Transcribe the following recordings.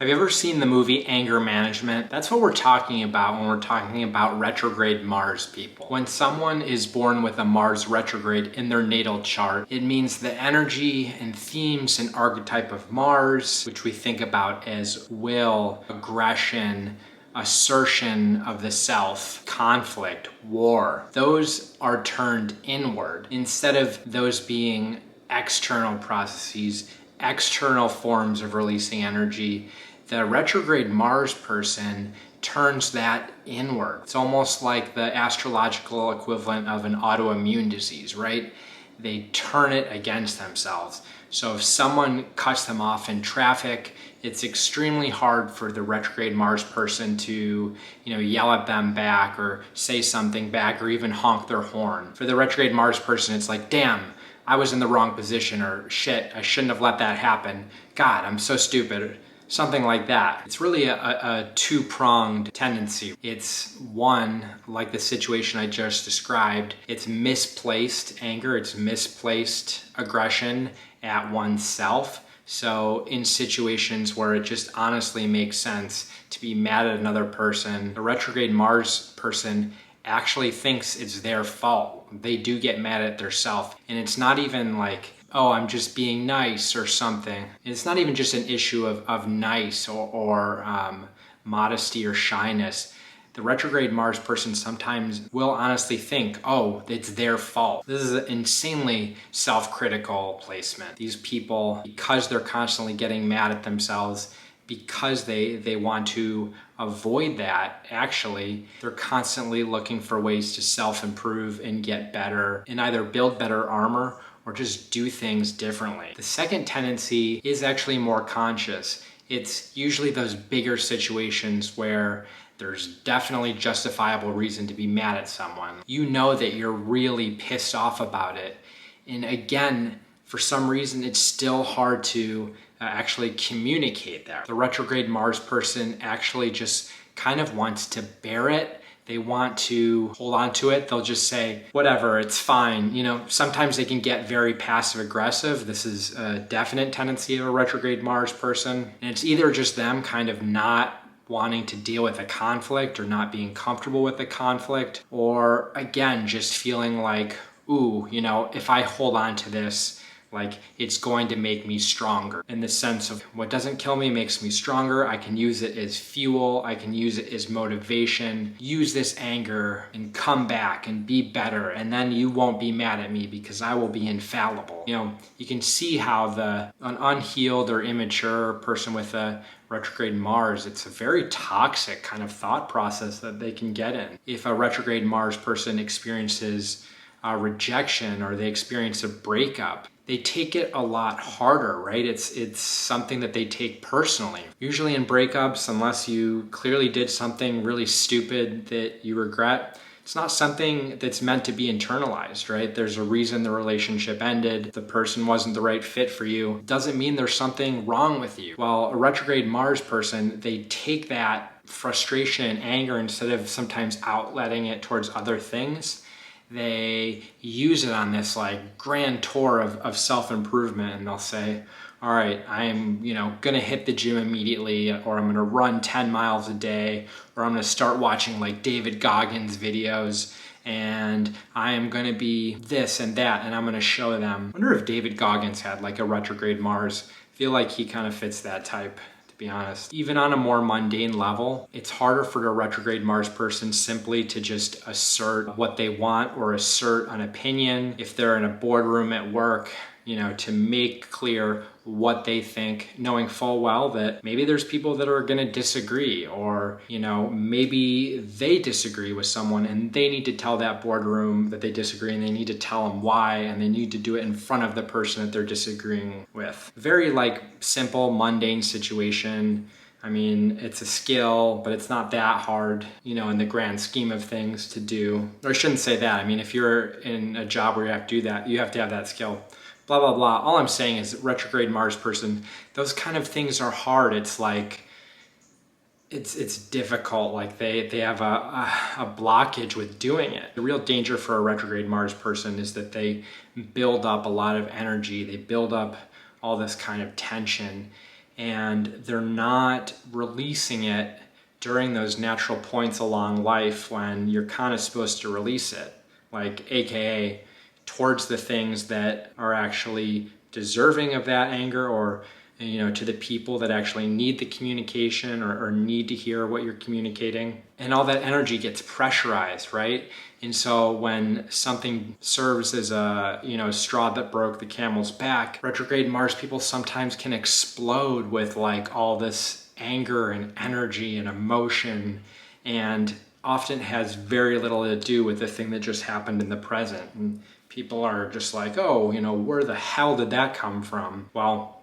Have you ever seen the movie Anger Management? That's what we're talking about when we're talking about retrograde Mars people. When someone is born with a Mars retrograde in their natal chart, it means the energy and themes and archetype of Mars, which we think about as will, aggression, assertion of the self, conflict, war, those are turned inward instead of those being external processes, external forms of releasing energy. The retrograde Mars person turns that inward. It's almost like the astrological equivalent of an autoimmune disease, right? They turn it against themselves. So if someone cuts them off in traffic, it's extremely hard for the retrograde Mars person to, yell at them back or say something back or even honk their horn. For the retrograde Mars person, it's like, damn, I was in the wrong position, or shit, I shouldn't have let that happen. God, I'm so stupid. Something like that. It's really a two-pronged tendency. It's one, like the situation I just described, it's misplaced anger, it's misplaced aggression at oneself. So in situations where it just honestly makes sense to be mad at another person, the retrograde Mars person actually thinks it's their fault. They do get mad at themselves. And it's not even like, oh, I'm just being nice or something. It's not even just an issue of nice or modesty or shyness. The retrograde Mars person sometimes will honestly think, oh, it's their fault. This is an insanely self-critical placement. These people, because they're constantly getting mad at themselves, because they want to avoid that, actually, they're constantly looking for ways to self-improve and get better and either build better armor or just do things differently. The second tendency is actually more conscious. It's usually those bigger situations where there's definitely justifiable reason to be mad at someone. You know that you're really pissed off about it. And again, for some reason, it's still hard to actually communicate that. The retrograde Mars person actually just kind of wants to bear it. They want to hold on to it. They'll just say, whatever, it's fine. Sometimes they can get very passive aggressive. This is a definite tendency of a retrograde Mars person. And it's either just them kind of not wanting to deal with a conflict or not being comfortable with the conflict, or again, just feeling like, ooh, if I hold on to this, like it's going to make me stronger, in the sense of what doesn't kill me makes me stronger. I can use it as fuel. I can use it as motivation. Use this anger and come back and be better. And then you won't be mad at me because I will be infallible. You can see how an unhealed or immature person with a retrograde Mars, it's a very toxic kind of thought process that they can get in. If a retrograde Mars person experiences rejection or they experience a breakup, they take it a lot harder, right? It's something that they take personally. Usually in breakups, unless you clearly did something really stupid that you regret, it's not something that's meant to be internalized, right? There's a reason the relationship ended. The person wasn't the right fit for you. Doesn't mean there's something wrong with you. While a retrograde Mars person, they take that frustration and anger, instead of sometimes outletting it towards other things, they use it on this like grand tour of self-improvement, and they'll say, all right, I'm gonna hit the gym immediately, or I'm gonna run 10 miles a day, or I'm gonna start watching like David Goggins videos, and I am gonna be this and that, and I'm gonna show them. I wonder if David Goggins had like a retrograde Mars. I feel like he kind of fits that type, to be honest. Even on a more mundane level, it's harder for a retrograde Mars person simply to just assert what they want or assert an opinion. If they're in a boardroom at work, to make clear what they think, knowing full well that maybe there's people that are going to disagree, or, maybe they disagree with someone and they need to tell that boardroom that they disagree, and they need to tell them why, and they need to do it in front of the person that they're disagreeing with. Very simple, mundane situation. I mean, it's a skill, but it's not that hard, in the grand scheme of things to do. Or I shouldn't say that. I mean, if you're in a job where you have to do that, you have to have that skill. Blah, blah, blah. All I'm saying is that retrograde Mars person, those kind of things are hard. It's like, it's difficult. Like they have a blockage with doing it. The real danger for a retrograde Mars person is that they build up a lot of energy. They build up all this kind of tension. and they're not releasing it during those natural points along life when you're kind of supposed to release it, like AKA towards the things that are actually deserving of that anger, or to the people that actually need the communication or need to hear what you're communicating. And all that energy gets pressurized, right? And so when something serves as a straw that broke the camel's back, retrograde Mars people sometimes can explode with like all this anger and energy and emotion, and often has very little to do with the thing that just happened in the present. And people are just like, oh, where the hell did that come from? Well,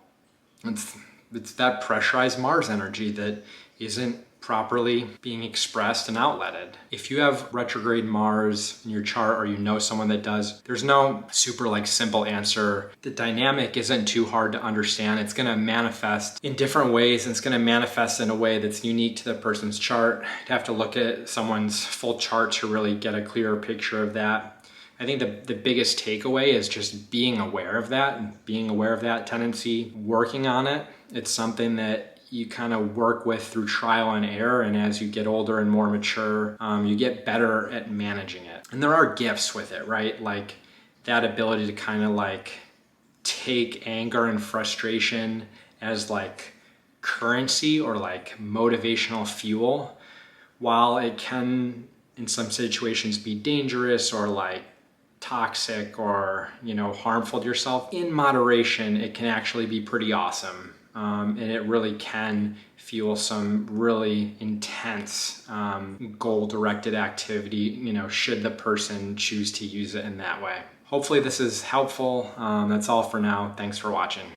it's that pressurized Mars energy that isn't properly being expressed and outletted. If you have retrograde Mars in your chart, or someone that does, there's no super like simple answer. The dynamic isn't too hard to understand. It's going to manifest in different ways, and it's going to manifest in a way that's unique to the person's chart. You have to look at someone's full chart to really get a clearer picture of that. I think the biggest takeaway is just being aware of that, and being aware of that tendency, working on it. It's something that you kind of work with through trial and error, and as you get older and more mature, you get better at managing it. And there are gifts with it, right? Like that ability to kind of like take anger and frustration as like currency or like motivational fuel, while it can in some situations be dangerous or like toxic or harmful to yourself. In moderation, it can actually be pretty awesome, and it really can fuel some really intense goal-directed activity, should the person choose to use it in that way. Hopefully this is helpful. That's all for now. Thanks for watching.